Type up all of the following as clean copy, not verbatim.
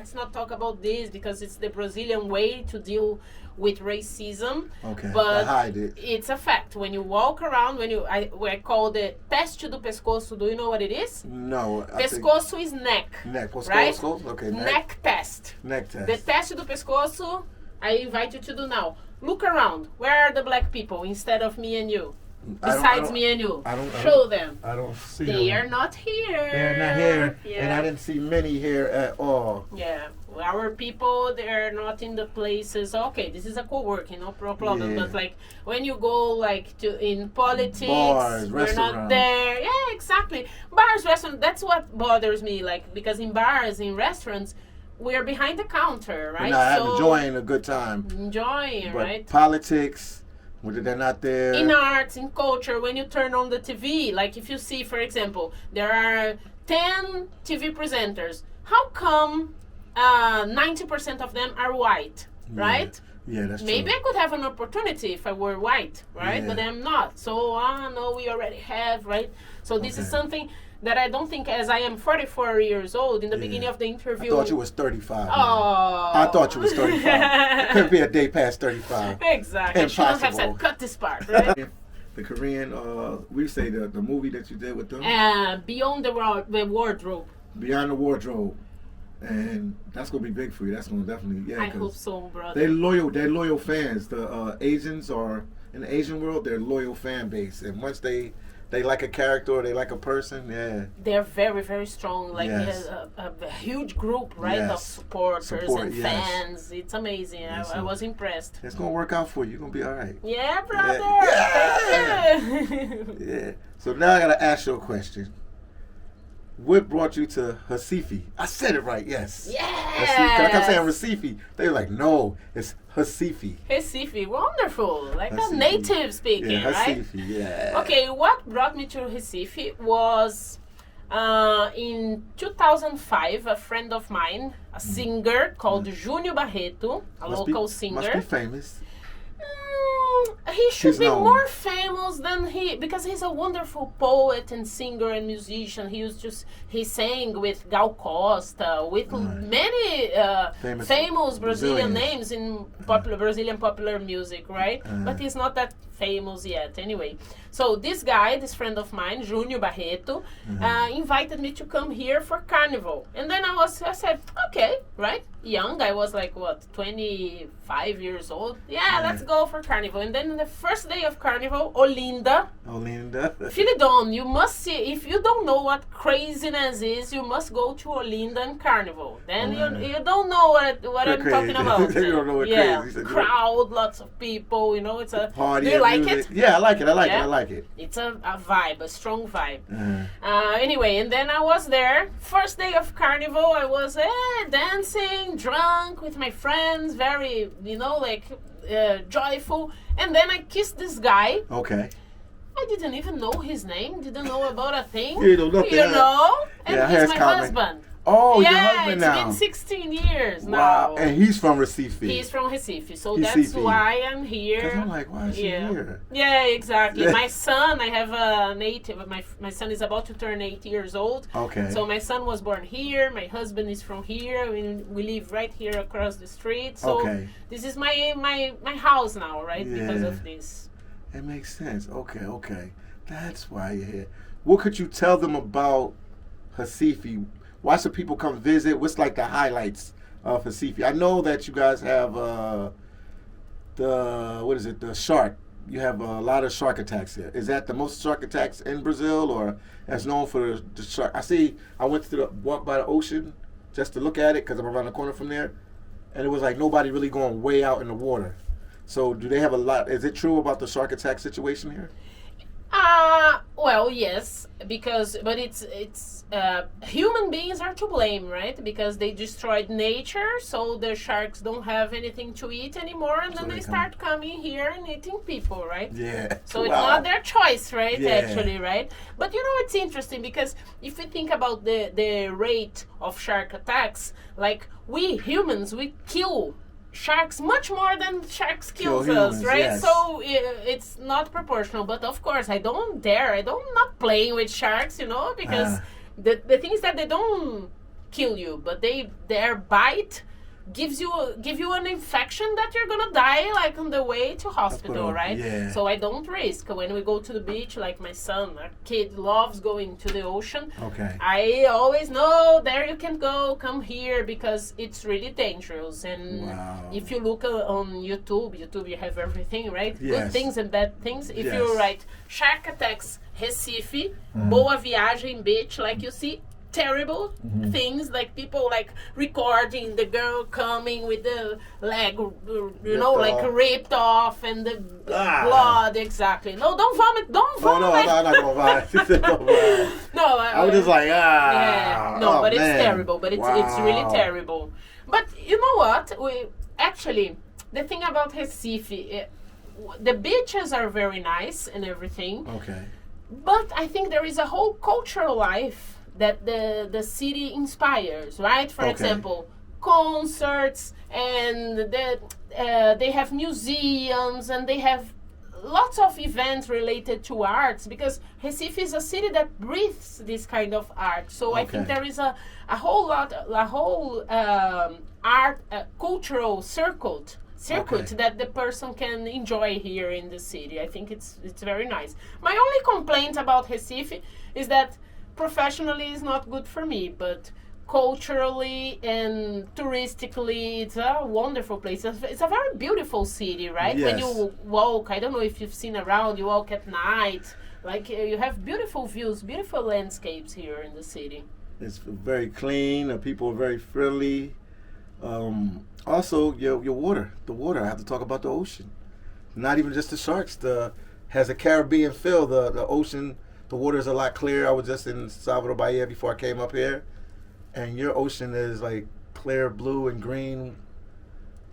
let's not talk about this because it's the Brazilian way to deal with racism. Okay, but hide it. It's a fact. When you walk around, I call the teste do pescoço. Do you know what it is? No. Pescoço is neck. Neck. Right? Okay. Neck test. Neck test. The teste do pescoço. I invite you to do now. Look around. Where are the black people instead of me and you? Besides me and you. Show them. I don't see They them. are not here. They're not here. Yeah. And I didn't see many here at all. Yeah. Our people, they're not in the places. Okay, this is a co-working, no problem. Yeah. But like when you go like to in politics, Bars, we're not there. Yeah, exactly. Bars, restaurants. That's what bothers me. Like because in bars, in restaurants, we're behind the counter, right? We're not enjoying a good time. Enjoying, but right? Politics, whether they're not there. In arts, in culture, when you turn on the TV, like if you see, for example, there are 10 TV presenters. How come 90% of them are white, right? Yeah, that's Maybe true. I could have an opportunity if I were white, right? Yeah. But I'm not. So, no, we already have, right? So this is something that I don't think, as I am 44 years old, in the beginning of the interview. I thought you was 35. Oh. I thought you was 35. It couldn't be a day past 35. Exactly. I shouldn't have said, cut this part, right? The Korean, we say the movie that you did with them? Beyond the Wardrobe. Beyond the Wardrobe. And that's going to be big for you. That's going to definitely, I hope so, brother. They're loyal fans. The Asians are, in the Asian world, they're loyal fan base. And once they like a character or they like a person, they're very, very strong. Like a huge group, right, of supporters and fans. It's amazing. Yes, I was impressed. It's going to work out for you. You're going to be all right. Yeah, brother. Yeah. Thank you. Yeah. So now I got to ask you a question. What brought you to Recife? I said it right, yes. Yes. I kept saying Recife. They were like, no, it's Recife. Recife, wonderful. Like Recife. a native speaking, right? Recife, yeah. Okay, what brought me to Recife was in 2005, a friend of mine, a singer called Júnior Barreto, a local singer. Must be famous. He should be more famous than because he's a wonderful poet and singer and musician. He sang with Gal Costa, with many famous Brazilian names in Brazilian popular music, right? But he's not that famous yet. Anyway, so this friend of mine, Júnior Barreto, invited me to come here for Carnival, and then I said, okay, right? Young, I was like 25 years old. Yeah, let's go for Carnival. And then the first day of Carnival, Olinda. Filidon, you must see. If you don't know what craziness is, you must go to Olinda and Carnival. Then you don't know what I'm talking about. You don't know what crazy. Crowd, lots of people. You know, it's a party. Do you like it? Yeah, I like it. I like it. It's a vibe, a strong vibe. Anyway, and then I was there. First day of Carnival, I was dancing, drunk with my friends, very, joyful. And then I kissed this guy. Okay. I didn't even know his name, didn't know about a thing. You know nothing. And he's my husband. Oh, your husband now. Yeah, it's been 16 years now. Wow, and he's from Recife. He's from Recife, so that's why I'm here. Because I'm like, why is she here? Yeah, exactly. My son, I have a native, my son is about to turn 8 years old. Okay. So my son was born here, my husband is from here, we live right here across the street. So this is my house now, right, because of this. It makes sense. Okay. That's why you're here. What could you tell them about Recife? Why should people come visit? What's like the highlights of Recife? I know that you guys have the shark. You have a lot of shark attacks here. Is that the most shark attacks in Brazil, or as known for the shark? I went to walk by the ocean just to look at it because I'm around the corner from there, and it was like nobody really going way out in the water. So do they have a lot? Is it true about the shark attack situation here? Well, yes, but it's human beings are to blame, right? Because they destroyed nature, so the sharks don't have anything to eat anymore, and then they start coming here and eating people, right? Yeah. So it's not their choice, right? Yeah. Actually, right? But it's interesting because if we think about the rate of shark attacks, like we humans, we kill sharks much more than sharks kills us, right? Yes. So it's not proportional. But of course, I'm not playing with sharks, because the thing is that they don't kill you, but their bite give you an infection that you're gonna die like on the way to hospital, right? Yeah. So I don't risk. When we go to the beach, like my son, our kid loves going to the ocean. Okay. I always know there you can go, come here, because it's really dangerous. And if you look on YouTube you have everything, right? Yes. Good things and bad things. If Yes. you write shark attacks Recife, Boa Viagem beach, like you see terrible things, like people like recording the girl coming with the leg, like ripped off, and the blood. Exactly. No, don't vomit. Don't vomit. Oh, no, I'm not gonna vomit. No, I was just like, yeah. No, but man. it's terrible. But it's really terrible. But you know what? The thing about Recife, the beaches are very nice and everything. Okay. But I think there is a whole cultural life that the city inspires, right? For example, concerts, and they have museums, and they have lots of events related to arts, because Recife is a city that breathes this kind of art. So I think there is a whole art cultural circuit that the person can enjoy here in the city. I think it's very nice. My only complaint about Recife is that professionally is not good for me, but culturally and touristically it's a wonderful place. It's a very beautiful city, right? Yes. When you walk, I don't know if you've seen around, you walk at night, like you have beautiful views, beautiful landscapes here in the city. It's very clean, people are very friendly. Also, your water, the water, I have to talk about the ocean. Not even just the sharks, has a Caribbean feel. The ocean, the water is a lot clearer. I was just in Salvador Bahia before I came up here, and your ocean is like clear blue and green,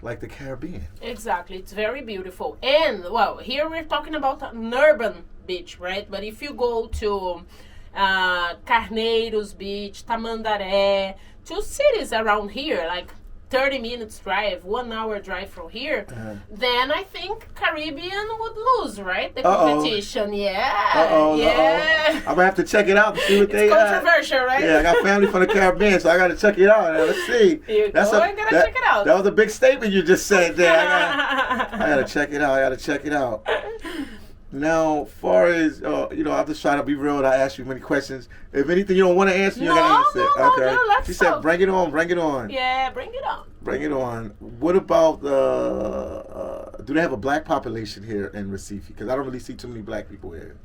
like the Caribbean. Exactly, it's very beautiful. And well, here we're talking about an urban beach, right? But if you go to Carneiros Beach, Tamandaré, 2 cities around here, like 30 minutes drive, 1 hour drive from here, then I think Caribbean would lose, right? The competition. Yeah. I'm gonna have to check it out to see what they got. It's controversial, right? Yeah, I got family from the Caribbean, so I gotta check it out. Let's see. I gotta check it out. That was a big statement you just said there. I gotta check it out. Now, far as I'm just trying to be real, and I ask you many questions. If anything you don't want to answer, you're gonna answer. No, let's She said, "Bring it on." Yeah, bring it on. Bring it on. What about do they have a black population here in Recife? Because I don't really see too many black people here.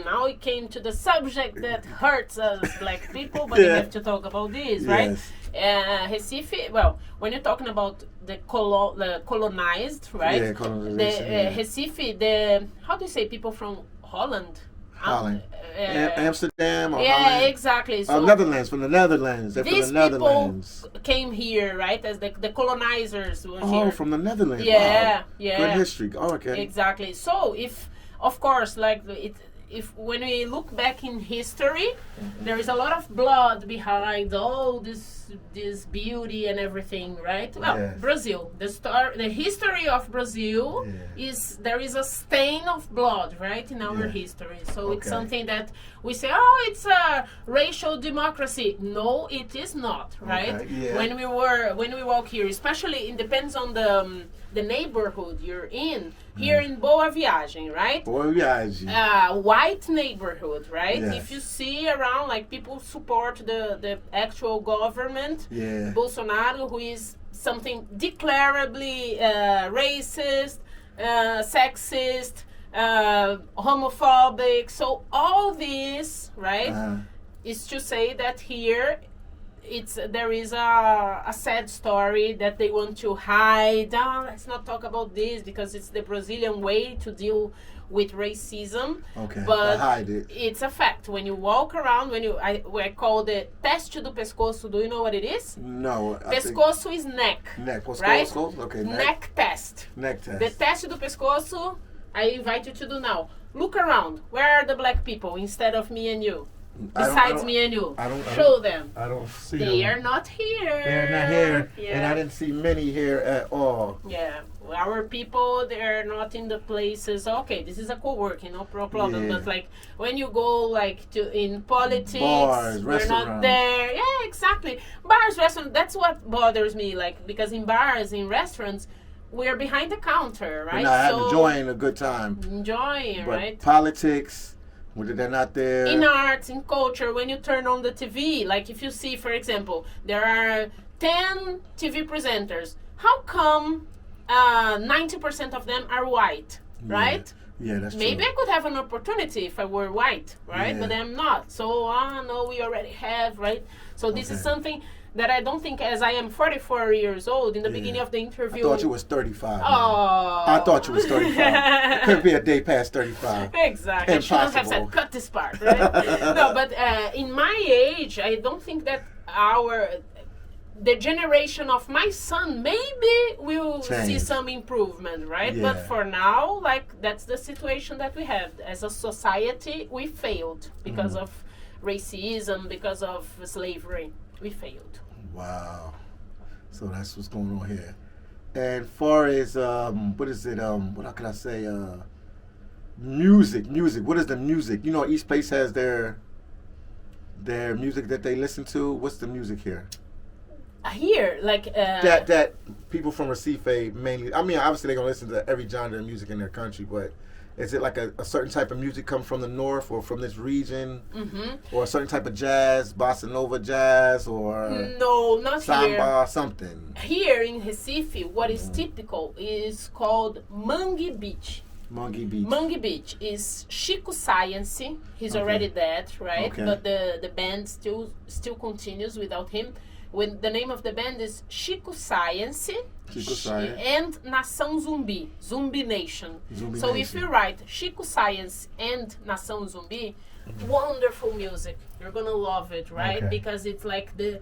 Now we came to the subject that hurts us black people, but we have to talk about this, right? Yes. Recife, well, when you're talking about the colonized, right? Yeah, colonization. Recife, how do you say people from Holland? Amsterdam or Holland? Exactly. So Netherlands, from the Netherlands. They're these from the Netherlands. people came here, right, as the colonizers were here. Oh, from the Netherlands. Yeah, wow. yeah. Good history. Oh, okay. Exactly. So of course, like if when we look back in history, there is a lot of blood behind all this beauty and everything, right? Well, Brazil, the history of Brazil is there is a stain of blood, right, in our history. So it's something that we say, it's a racial democracy. No, it is not, right? Okay. Yeah. When we walk here, especially, it depends on the neighborhood you're in. Here in Boa Viagem, right? Boa Viagem. White neighborhood, right? Yes. If you see around, like, people support the actual government, Bolsonaro, who is something declarably racist, sexist, homophobic. So all this, right, is to say that here there is a sad story that they want to hide. Let's not talk about this because it's the Brazilian way to deal with racism. Okay, but hide it. It's a fact. When you walk around, I call the teste do pescoço. Do you know what it is? No. Pescoço is neck. Neck. Right? Okay. Neck test. Neck test. The teste do pescoço, I invite you to do now. Look around. Where are the black people instead of me and you? Besides me and you. Show them. I don't see They them. are not here. They're not here. Yeah. And I didn't see many here at all. Yeah. Our people, they're not in the places. Okay, this is a co-working, no problem. Yeah. But like when you go like to in politics, Bars, we're not there. Yeah, exactly. Bars, restaurants. That's what bothers me. Like because in bars, in restaurants, we're behind the counter, right? We're not enjoying a good time. Enjoying, but right? Politics, whether they're not there. In arts, in culture, when you turn on the TV, like if you see, for example, there are 10 TV presenters. How come 90% of them are white, right? Yeah, that's Maybe true. I could have an opportunity if I were white, right? Yeah. But I'm not. So, no, we already have, right? So this is something that I don't think, as I am 44 years old, in the beginning of the interview. I thought you was 35. Oh. I thought you was 35. It couldn't be a day past 35. Exactly. Impossible. I shouldn't have said, cut this part, right? No, but in my age, I don't think that the generation of my son maybe will see some improvement, right? Yeah. But for now, like, that's the situation that we have. As a society, we failed because of racism, because of slavery. We failed. Wow. So that's what's going on here. And far as, what is it, what can I say, music. What is the music? You know, each place has their music that they listen to. What's the music here? Here, like... that people from Recife mainly, I mean, obviously they're going to listen to every genre of music in their country, but is it like a certain type of music come from the north or from this region? Mm-hmm. Or a certain type of jazz, bossa nova jazz, or... No, not samba, here. something. Here in Recife, what is typical is called Mangue Beach. Mangue Beach. Mangue Beach is Chico Science. He's already dead, right? Okay. But the band still continues without him. When the name of the band is Chico Science, and Nação Zumbi, Zumbi Nation. So if you write Chico Science and Nação Zumbi, wonderful music. You're gonna love it, right? Because it's like the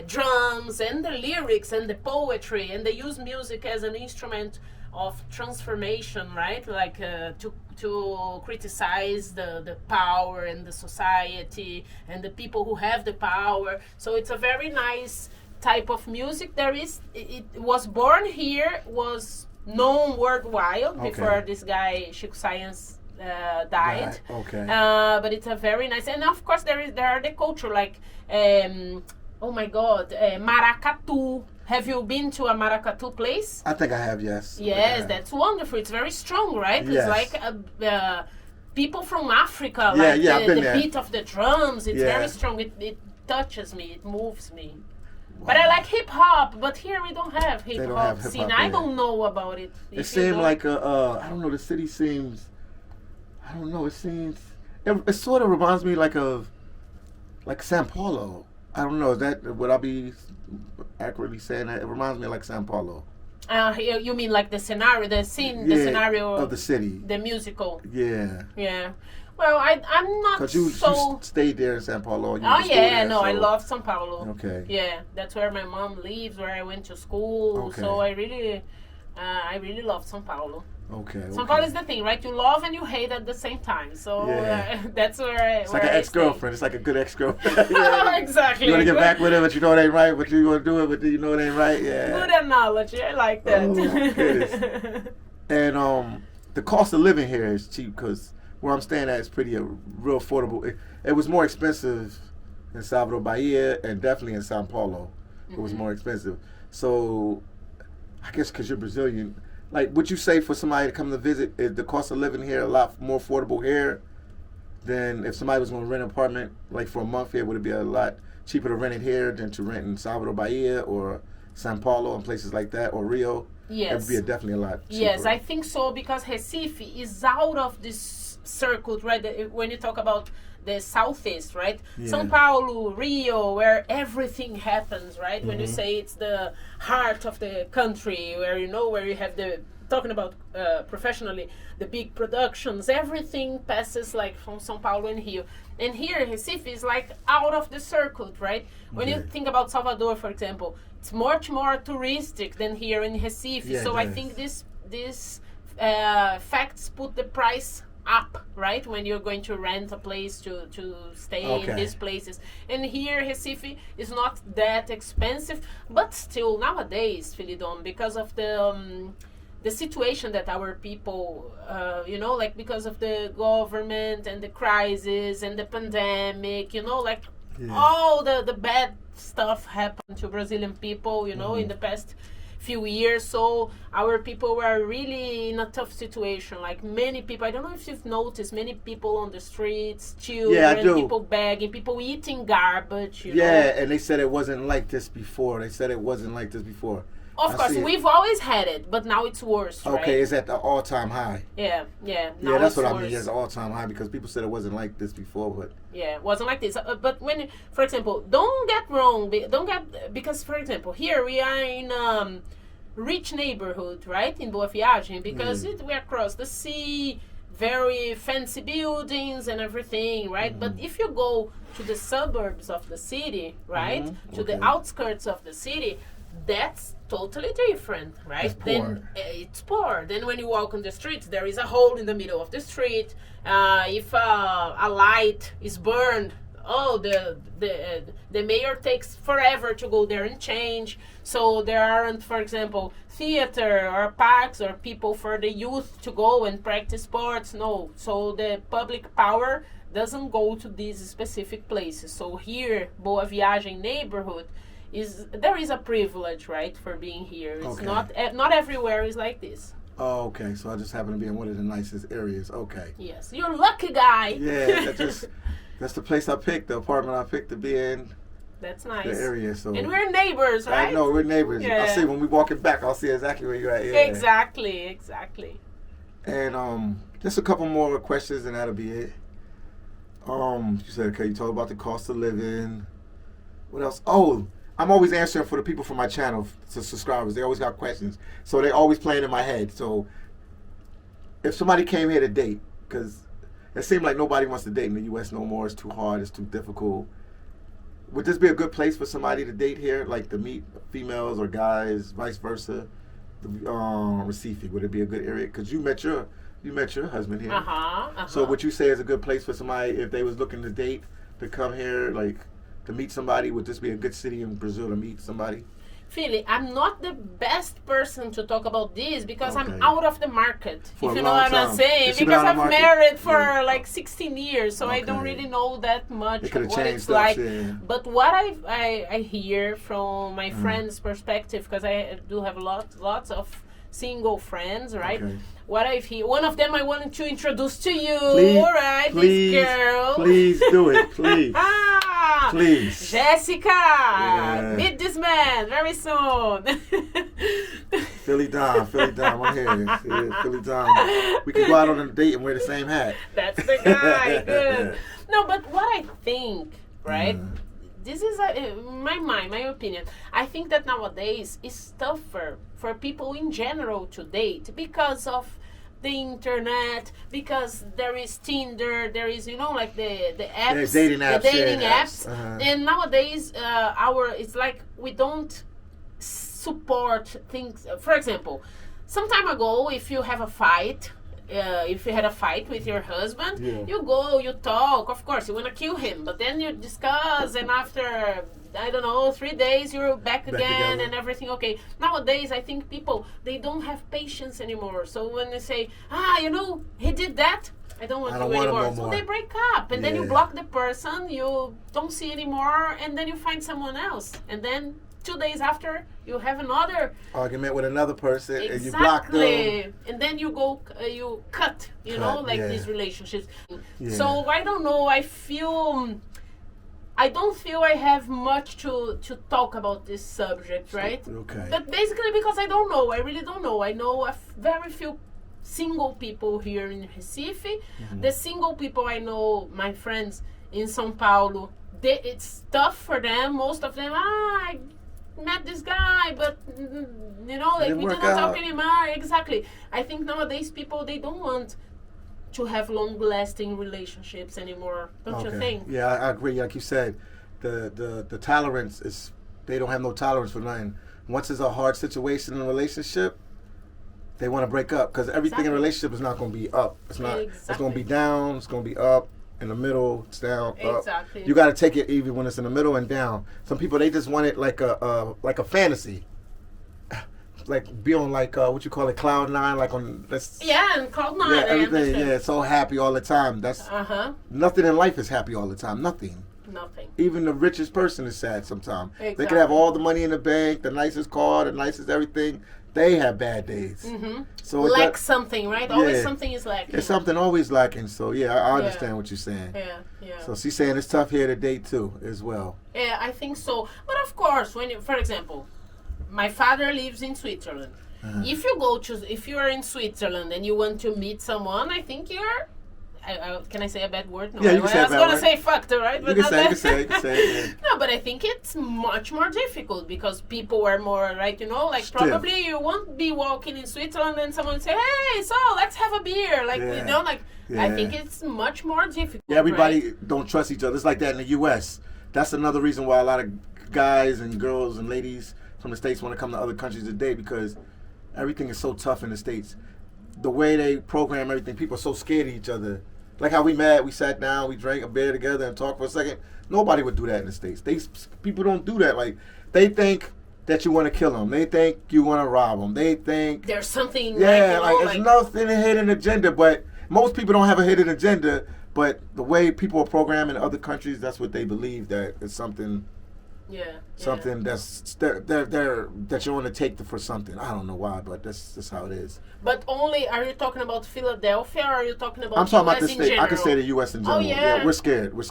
drums and the lyrics and the poetry, and they use music as an instrument of transformation, right? Like to criticize the power and the society and the people who have the power. So it's a very nice type of music. It was born here, was known worldwide before this guy Chico Science died. But it's a very nice, and of course there are the culture like oh my God, maracatu. Have you been to a maracatu place? I think I have, yes. Yes, that's wonderful. It's very strong, right? Yes. It's like people from Africa, the beat of the drums. It's very strong. It touches me. It moves me. Wow. But I like hip hop. But here we don't have hip hop scene. I don't know about it. It seems like I don't know. The city seems. I don't know. It seems. It sort of reminds me like São Paulo. I don't know. Is that would I be accurately saying that? It reminds me of like São Paulo. You mean like the scenario, the scene, the scenario of the city, the musical? Yeah. Yeah. Well, I'm not because you stayed there in São Paulo. I love São Paulo. Okay. Yeah, that's where my mom lives, where I went to school. Okay. So I really love São Paulo. Okay. São Paulo is the thing, right? You love and you hate at the same time. So that's where it's like an ex-girlfriend. It's like a good ex-girlfriend. Exactly. You want to get back with her, but you know it ain't right. But you want to do it, but you know it ain't right. Yeah. Good analogy. I like that. Oh, and the cost of living here is cheap because where I'm staying at is pretty real affordable. It was more expensive in Salvador Bahia and definitely in São Paulo. It was more expensive. So I guess because you're Brazilian. Like, would you say for somebody to come to visit, is the cost of living here a lot more affordable here than if somebody was going to rent an apartment, like for a month here, would it be a lot cheaper to rent it here than to rent in Salvador Bahia or São Paulo and places like that, or Rio? Yes. It would be definitely a lot cheaper. Yes, I think so, because Recife is out of this circle, right? When you talk about the southeast, right? Yeah. São Paulo, Rio, where everything happens, right? When you say it's the heart of the country, where you have talking about professionally, the big productions, everything passes like from São Paulo and Rio. And here, Recife is like out of the circuit, right? When you think about Salvador, for example, it's much more touristic than here in Recife. So I think this facts put the price up, right? When you're going to rent a place to stay in these places. And here, Recife is not that expensive, but still nowadays, Philidon, because of the situation that our people, you know, like because of the government and the crisis and the pandemic, you know, like all the bad stuff happened to Brazilian people, you know, in the past few years. So our people were really in a tough situation. Like many people, I don't know if you've noticed, many people on the streets, children, people begging, people eating garbage. You know? And they said it wasn't like this before. Of course, we've always had it, but now it's worse, right? Okay, it's at the all-time high. Yeah. Now that's what I mean. It's all-time high because people said it wasn't like this before, but yeah, it wasn't like this. But when, for example, don't get wrong, because for example, here we are in rich neighborhood, right, in Boa Viagem, because we're across the sea, very fancy buildings and everything, right? But if you go to the suburbs of the city, right, to the outskirts of the city, that's totally different, right? It's poor. Then when you walk on the streets, there is a hole in the middle of the street. If a light is burned, the mayor takes forever to go there and change. So there aren't, for example, theater or parks or people for the youth to go and practice sports. No. So the public power doesn't go to these specific places. So here, Boa Viagem neighborhood, there is a privilege, right, for being here. It's not everywhere is like this. Oh, okay. So I just happen to be in one of the nicest areas. Okay. Yes, you're a lucky guy. Yeah, that's the place I picked, the apartment I picked to be in. That's nice. The area, so. And we're neighbors, right? I know, we're neighbors. Yeah. I'll see when we walk it back, I'll see exactly where you're at. Yeah. Exactly. And just a couple more questions and that'll be it. You said, okay, you talked about the cost of living. What else? Oh, I'm always answering for the people from my channel, the subscribers. They always got questions. So they always playing in my head. So if somebody came here to date, because it seems like nobody wants to date in the U.S. no more. It's too hard. It's too difficult. Would this be a good place for somebody to date here, like to meet females or guys, vice versa? Recife, would it be a good area? Because you met your husband here. So would you say it's a good place for somebody if they was looking to date to come here, like to meet somebody? Would this be a good city in Brazil to meet somebody? Philly, I'm not the best person to talk about this because I'm out of the market, if you know what I'm saying. Because I've married for like 16 years, so I don't really know that much of what it's like. But what I hear from my friends' perspective, because I do have lots of single friends, right? What I've heard, one of them I wanted to introduce to you, this girl. Please do it, please. Please. Jessica, meet this man very soon. Philly Dom, I'm here. Yeah, Philly Dom. We can go out on a date and wear the same hat. That's the guy. Good. No, but what I think, right? This is my opinion. I think that nowadays it's tougher for people in general to date because of the internet, because there is Tinder, there is, like the apps, dating apps. And nowadays it's like we don't support things. For example, some time ago, if you have a fight, if you had a fight with your husband, you go, you talk, of course, you want to kill him, but then you discuss, and after, 3 days, you're back again together. And everything okay. Nowadays, I think people, they don't have patience anymore. So when they say, he did that, I don't want to do anymore. So they break up, and then you block the person, you don't see anymore, and then you find someone else. And then 2 days after, you have another argument with another person, and you block them. And then you go, you cut, these relationships. So I don't know. I don't feel I have much to talk about this subject, right? Okay. But basically because I don't know. I really don't know. I know very few single people here in Recife. The single people I know, my friends in São Paulo, it's tough for them. Most of them, I met this guy, but we didn't talk anymore. Exactly. I think nowadays people, they don't want to have long-lasting relationships anymore. Don't you think? Yeah, I agree. Like you said, the tolerance is, they don't have no tolerance for nothing. Once it's a hard situation in a relationship, they want to break up because everything in a relationship is not going to be up. It's not. It's going to be down. It's going to be up. In the middle, it's down. Exactly. Up. You got to take it even when it's in the middle and down. Some people they just want it like a fantasy, like be on like what you call it, cloud nine, like on and cloud nine. Yeah, everything. Yeah, so happy all the time. That's nothing in life is happy all the time. Nothing. Even the richest person is sad sometimes. Exactly. They can have all the money in the bank, the nicest car, the nicest everything. They have bad days. So lack something, right? Always something is lacking. It's something always lacking. So I understand what you're saying. Yeah. So she's saying it's tough here today too, as well. Yeah, I think so. But of course, when for example, my father lives in Switzerland. If you are in Switzerland and you want to meet someone, I think you're. Can I say a bad word? No, yeah, you can say I was going to say fucked, right? But you can say it. No, but I think it's much more difficult because people are more, right, like probably you won't be walking in Switzerland and someone say, hey, so let's have a beer. Like, I think it's much more difficult. Yeah, everybody don't trust each other. It's like that in the U.S. That's another reason why a lot of guys and girls and ladies from the States want to come to other countries today because everything is so tough in the States. The way they program everything, people are so scared of each other. Like how we met, we sat down, we drank a beer together and talked for a second. Nobody would do that in the States. People don't do that. Like, they think that you want to kill them. They think you want to rob them. They think... There's something... it's nothing a hidden agenda, but most people don't have a hidden agenda, but the way people are programmed in other countries, that's what they believe, that it's something... Something that's that you want to take for something. I don't know why, but that's how it is. But are you talking about Philadelphia or are you talking about I'm talking US about the state. General? I can say the U.S. in general. Oh, yeah. We're scared. We're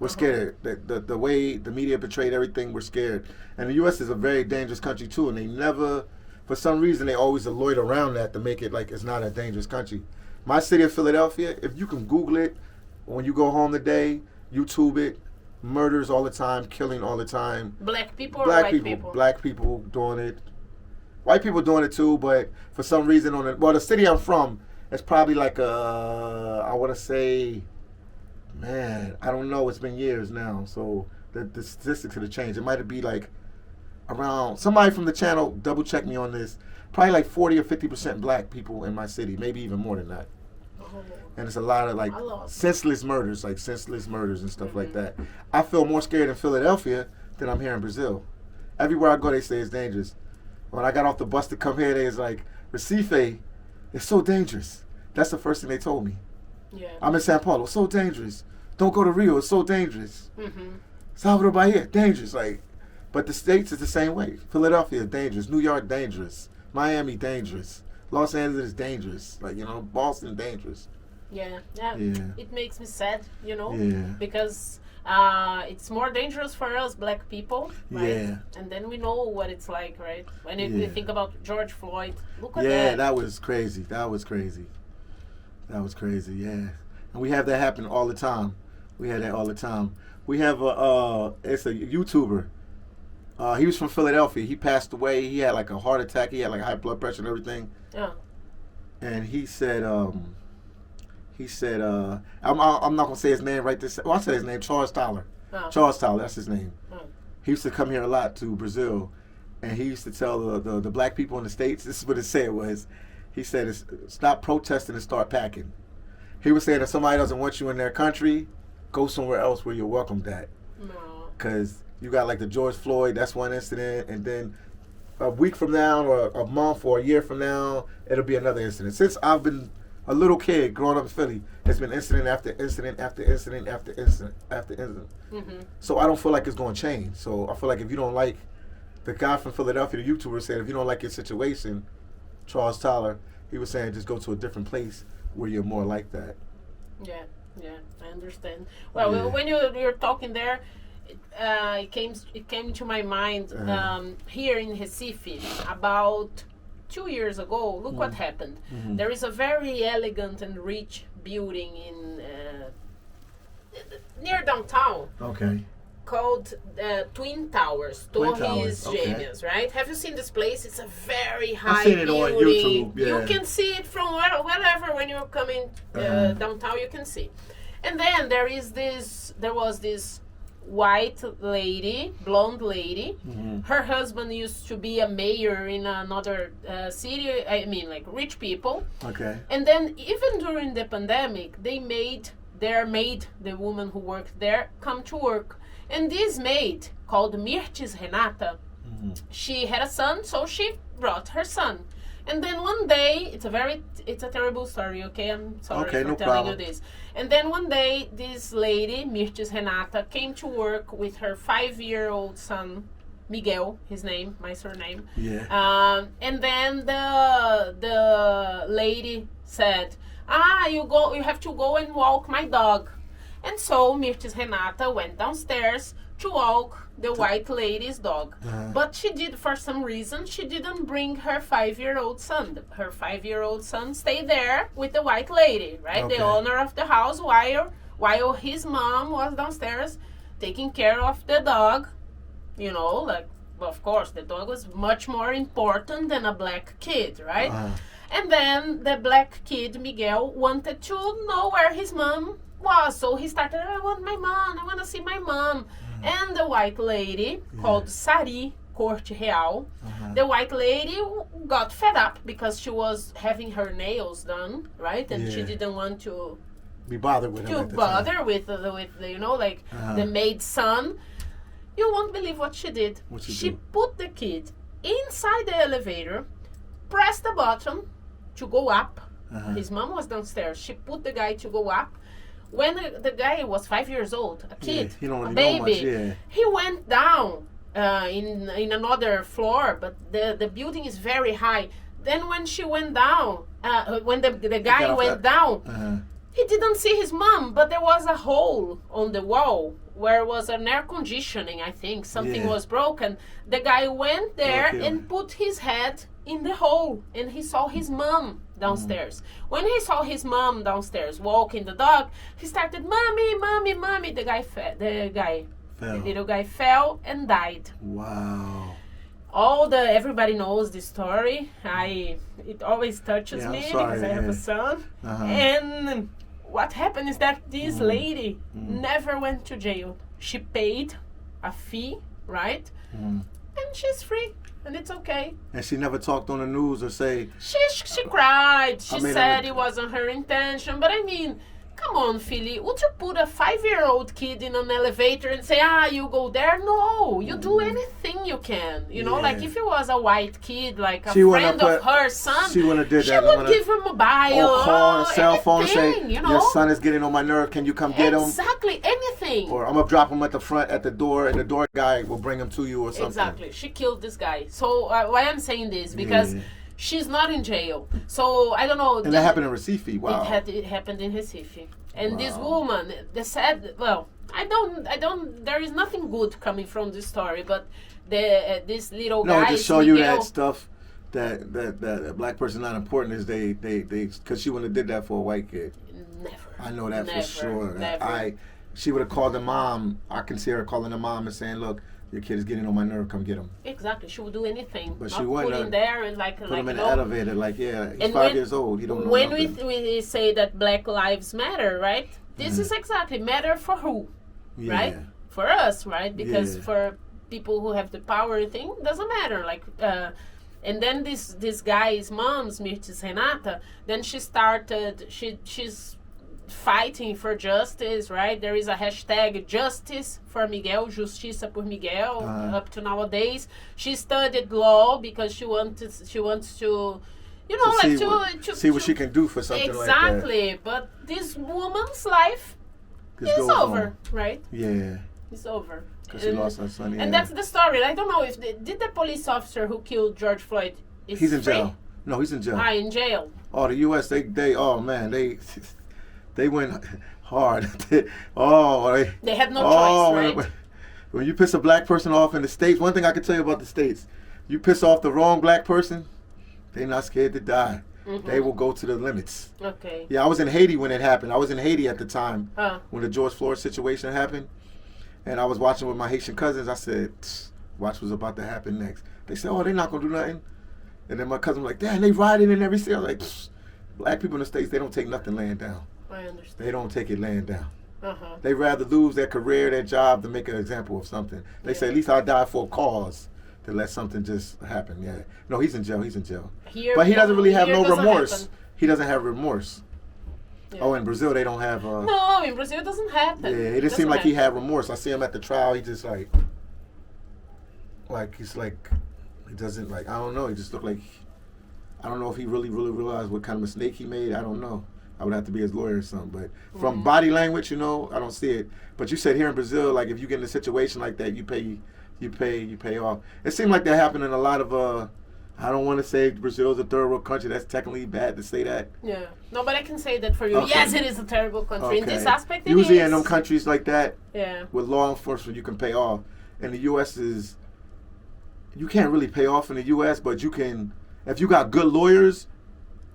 scared. The way the media portrayed everything, we're scared. And the U.S. is a very dangerous country too, and they never, for some reason, they always avoid around that to make it like it's not a dangerous country. My city of Philadelphia, if you can Google it, when you go home today, YouTube it. Murders all the time, killing all the time. Black people or white people? Black people doing it. White people doing it too, but for some reason the city I'm from, it's probably like I want to say, man, I don't know. It's been years now, so the statistics could have changed. It might be like around, somebody from the channel, double check me on this, probably like 40 or 50% black people in my city, maybe even more than that. And it's a lot of like senseless murders and stuff like that. I feel more scared in Philadelphia than I'm here in Brazil. Everywhere I go, they say it's dangerous. When I got off the bus to come here, they was like, Recife, it's so dangerous. That's the first thing they told me. Yeah. I'm in Sao Paulo, so dangerous. Don't go to Rio, it's so dangerous. Salvador Bahia, dangerous. Like, but the States is the same way. Philadelphia is dangerous. New York, dangerous. Miami, dangerous. Los Angeles is dangerous. Like, Boston, dangerous. Yeah. It makes me sad, because it's more dangerous for us black people, right? Yeah. And then we know what it's like, right? When we think about George Floyd, look at that. Yeah, that was crazy. Yeah. And we have that happen all the time. We have it's a YouTuber. He was from Philadelphia. He passed away. He had like a heart attack. He had like high blood pressure and everything. Yeah. And he said, I'm not gonna say his name right this. Well, I said his name, Charles Tyler. Oh. Charles Tyler, that's his name. Oh. He used to come here a lot to Brazil, and he used to tell the black people in the States. This is what it said was, he said, "Stop protesting and start packing." He was saying if somebody doesn't want you in their country, go somewhere else where you're welcomed at. No. Because you got like the George Floyd, that's one incident, and then a week from now, or a month, or a year from now, it'll be another incident. Since I've been a little kid growing up in Philly, it's been incident after incident after incident after incident after incident. So I don't feel like it's going to change. So I feel like if you don't like, the guy from Philadelphia, the YouTuber, said if you don't like your situation, Charles Tyler, he was saying just go to a different place where you're more like that. Yeah, I understand. Well, when you're talking there, it came to my mind here in Recife about 2 years ago. Look what happened. There is a very elegant and rich building in near downtown. Okay. Called Twin Towers, Torres Gêmeas, right? Have you seen this place? It's a very high building. I've seen it on YouTube. Yeah. You can see it from wherever when you're coming downtown. You can see. And then there was this white lady, blonde lady. Her husband used to be a mayor in another city. I mean, like rich people. Okay. And then even during the pandemic, they made their maid, the woman who worked there, come to work. And this maid, called Mirtes Renata, she had a son, so she brought her son. And then one day, it's a terrible story, okay? I'm sorry for telling you this. And then one day, this lady, Mirtes Renata, came to work with her 5-year-old son, Miguel, his name, my surname. Yeah. And then the lady said, you have to go and walk my dog. And so Mirtes Renata went downstairs to walk the white lady's dog. But she did, for some reason, she didn't bring her 5-year-old son. Her 5-year-old son stayed there with the white lady, right? Okay. The owner of the house, while his mom was downstairs taking care of the dog. You know, like, of course, the dog was much more important than a black kid, right? And then the black kid, Miguel, wanted to know where his mom was. So he started, I want my mom, I want to see my mom. And the white lady, called Sari Corte Real, the white lady got fed up because she was having her nails done, right? And she didn't want to be bothered with him. With you know, like the maid's son. You won't believe what she did. She put the kid inside the elevator, pressed the button to go up. His mom was downstairs. She put the guy to go up. When the guy was 5 years old, a kid, a baby, he went down in another floor, but the building is very high. Then when she went down, when the guy went down, he didn't see his mom, but there was a hole on the wall where was an air conditioning, I think. Something was broken. The guy went there and put his head in the hole, and he saw his mom downstairs. When he saw his mom downstairs walking the dog, he started, "Mommy, mommy, mommy." The little guy fell and died. Wow. Everybody knows this story. It always touches me because I have a son. And what happened is that this lady never went to jail. She paid a fee, right? And she's free. And it's okay. And she never talked on the news or say... She cried. She said it wasn't her intention. But I mean, come on, Philly. Would you put a 5-year-old kid in an elevator and say, you go there? No. You do anything you can. You know, like if it was a white kid, like a friend of her son, she would have did that. She would give him a mobile. Or call a cell phone and say, you know? Your son is getting on my nerve. Can you come get him? Exactly. Anything. Or I'm going to drop him at the front, at the door, and the door guy will bring him to you or something. Exactly. She killed this guy. So why I'm saying this? Because she's not in jail. So I don't know. And that happened in Recife. Wow. It happened in Recife. And this woman, they said, well, I don't, there is nothing good coming from this story, but this little guy. No, just show you that stuff that a black person not important is they because she wouldn't have did that for a white kid. Never. I know that for sure. Never. She would have called the mom. I can see her calling the mom and saying, "Look, your kid is getting on my nerve. Come get him." Exactly. She would do anything. But not she wouldn't put him there and put him in the elevator. Like, he's 5 years old. He don't know when nothing. we say that Black Lives Matter, right? This is exactly matter for who, right? For us, right? Because for people who have the power thing, doesn't matter. Like, and then this guy's mom's Mirtes Renata. Then she started. She's fighting for justice, right? There is a hashtag Justice for Miguel, Justiça por Miguel, up to nowadays. She studied law because she wants to, you know, to see what she can do for something like that. Exactly, but this woman's life is over, right? Yeah. It's over. Because she lost her son. Yeah. And that's the story. I don't know if did the police officer who killed George Floyd he's in free? jail. No, he's in jail. In jail. Oh, the U.S. They went hard. They had no choice, right? When you piss a black person off in the States, one thing I can tell you about the States, you piss off the wrong black person, they're not scared to die. They will go to the limits. Okay. Yeah, I was in Haiti when it happened. I was in Haiti at the time when the George Floyd situation happened. And I was watching with my Haitian cousins. I said, watch what's about to happen next. They said, they're not going to do nothing. And then my cousin was like, damn, they riding in every city. I was like, black people in the States, they don't take nothing laying down. I understand. They don't take it laying down. They rather lose their career, their job, to make an example of something. They say, at least I'll die for a cause to let something just happen. Yeah. No, he's in jail. He's in jail. Here, but he doesn't really have no remorse. Happen. He doesn't have remorse. Yeah. Oh, in Brazil, they don't have... no, in Brazil, it doesn't happen. Yeah, it just seemed like he had remorse. I see him at the trial. He just like, he's like, he doesn't like, I don't know. He just looked like, I don't know if he really realized what kind of mistake he made. I don't know. I would have to be his lawyer or something. But from body language, I don't see it. But you said here in Brazil, like if you get in a situation like that, you pay off. It seemed like that happened in a lot of, I don't want to say Brazil's a third world country. That's technically bad to say that. Yeah. No, but I can say that for you. Okay. Yes, it is a terrible country. Okay. In this aspect, usually in them countries like that, yeah, with law enforcement, you can pay off. And the U.S. is, you can't really pay off in the U.S., but you can, if you got good lawyers,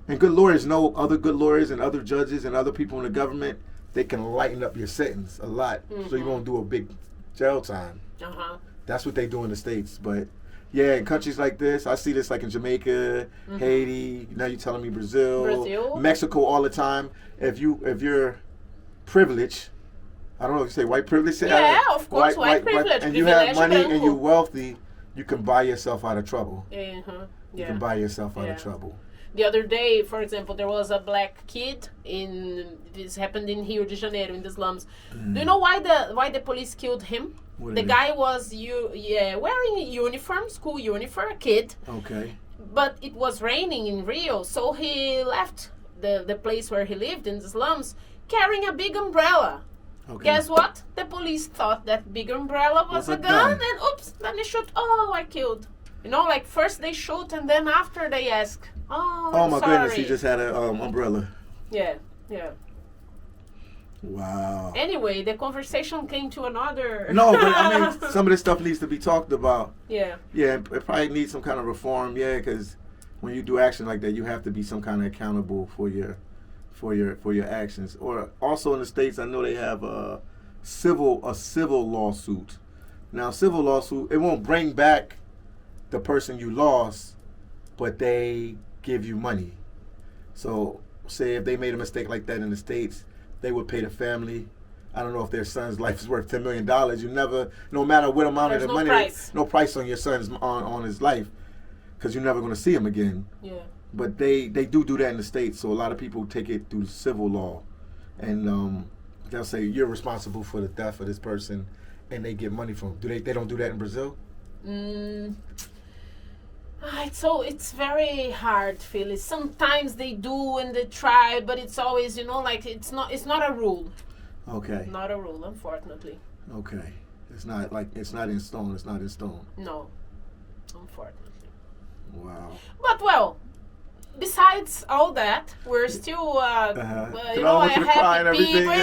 and good lawyers know other good lawyers and other judges and other people in the government, they can lighten up your sentence a lot. So you won't do a big jail time. That's what they do in the States. But yeah, in countries like this, I see this like in Jamaica, Haiti. Now you're telling me Brazil, Mexico all the time. If you're privileged, I don't know if you say white privilege. Yeah, of course, white privilege. And you have money and you're wealthy, you can buy yourself out of trouble. You can buy yourself out of trouble. The other day, for example, there was a black kid this happened in Rio de Janeiro in the slums. Do you know why the police killed him? The guy was wearing a uniform, school uniform, a kid. Okay. But it was raining in Rio, so he left the place where he lived in the slums carrying a big umbrella. Okay. Guess what? The police thought that big umbrella was a gun, and oops, then they shoot. Oh, I killed. Like first they shoot and then after they ask. Oh my goodness, he just had an umbrella. Yeah. Wow. Anyway, the conversation came to another... No, but I mean, some of this stuff needs to be talked about. Yeah. Yeah, it probably needs some kind of reform, because when you do action like that, you have to be some kind of accountable for your actions. Or also in the States, I know they have a civil lawsuit. Now, civil lawsuit, it won't bring back the person you lost, but they give you money. So say if they made a mistake like that in the States, they would pay the family. I don't know if their son's life is worth $10 million. You never, no matter what amount of the money, no price on your son's on his life, because you're never going to see him again. Yeah. But they do that in the States. So a lot of people take it through civil law, and they'll say you're responsible for the death of this person, and they get money from. They don't do that in Brazil? So it's very hard, Phyllis. Sometimes they do and they try, but it's always, it's not a rule. Okay. Not a rule, unfortunately. Okay. It's not in stone. It's not in stone. No, unfortunately. Wow. But besides all that, we're still, a happy people.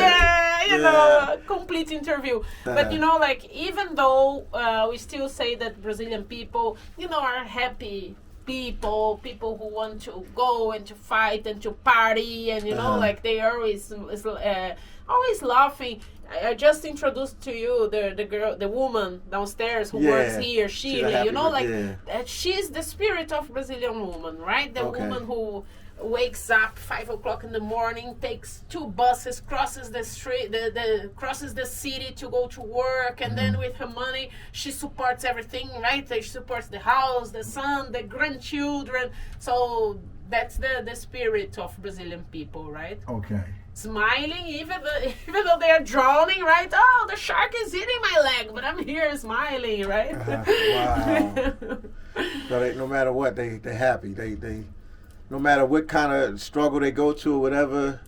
Complete interview. But even though we still say that Brazilian people, are happy people who want to go and to fight and to party, and they are always laughing. I just introduced to you the woman downstairs who works here, Shirley. She's the spirit of Brazilian woman, right? The woman who wakes up 5 o'clock in the morning, takes 2 buses, crosses the street, crosses the city to go to work, and then with her money, she supports everything, right? She supports the house, the son, the grandchildren. So that's the spirit of Brazilian people, right? Okay. Smiling, even though they are drowning, right? Oh, the shark is eating my leg, but I'm here smiling, right? Wow. So no matter what, they're happy. They no matter what kind of struggle they go to or whatever,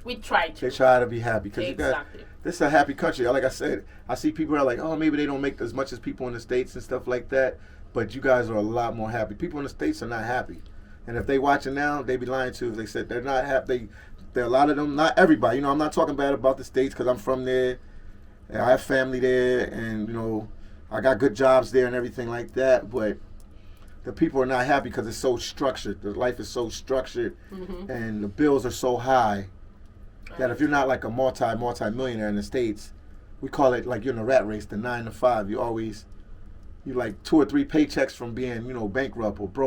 they try to be happy. Because exactly. This is a happy country. Like I said, I see people are like, oh, maybe they don't make as much as people in the States and stuff like that, but you guys are a lot more happy. People in the States are not happy. And if they watching now, they be lying too if they said they're not happy. There are a lot of them, not everybody. I'm not talking bad about the States because I'm from there. I have family there, and I got good jobs there and everything like that. But the people are not happy because it's so structured. The life is so structured, and the bills are so high that if you're not like a multi-millionaire in the States, we call it like you're in a rat race, the 9 to 5. You like 2 or 3 paychecks from being bankrupt or broke.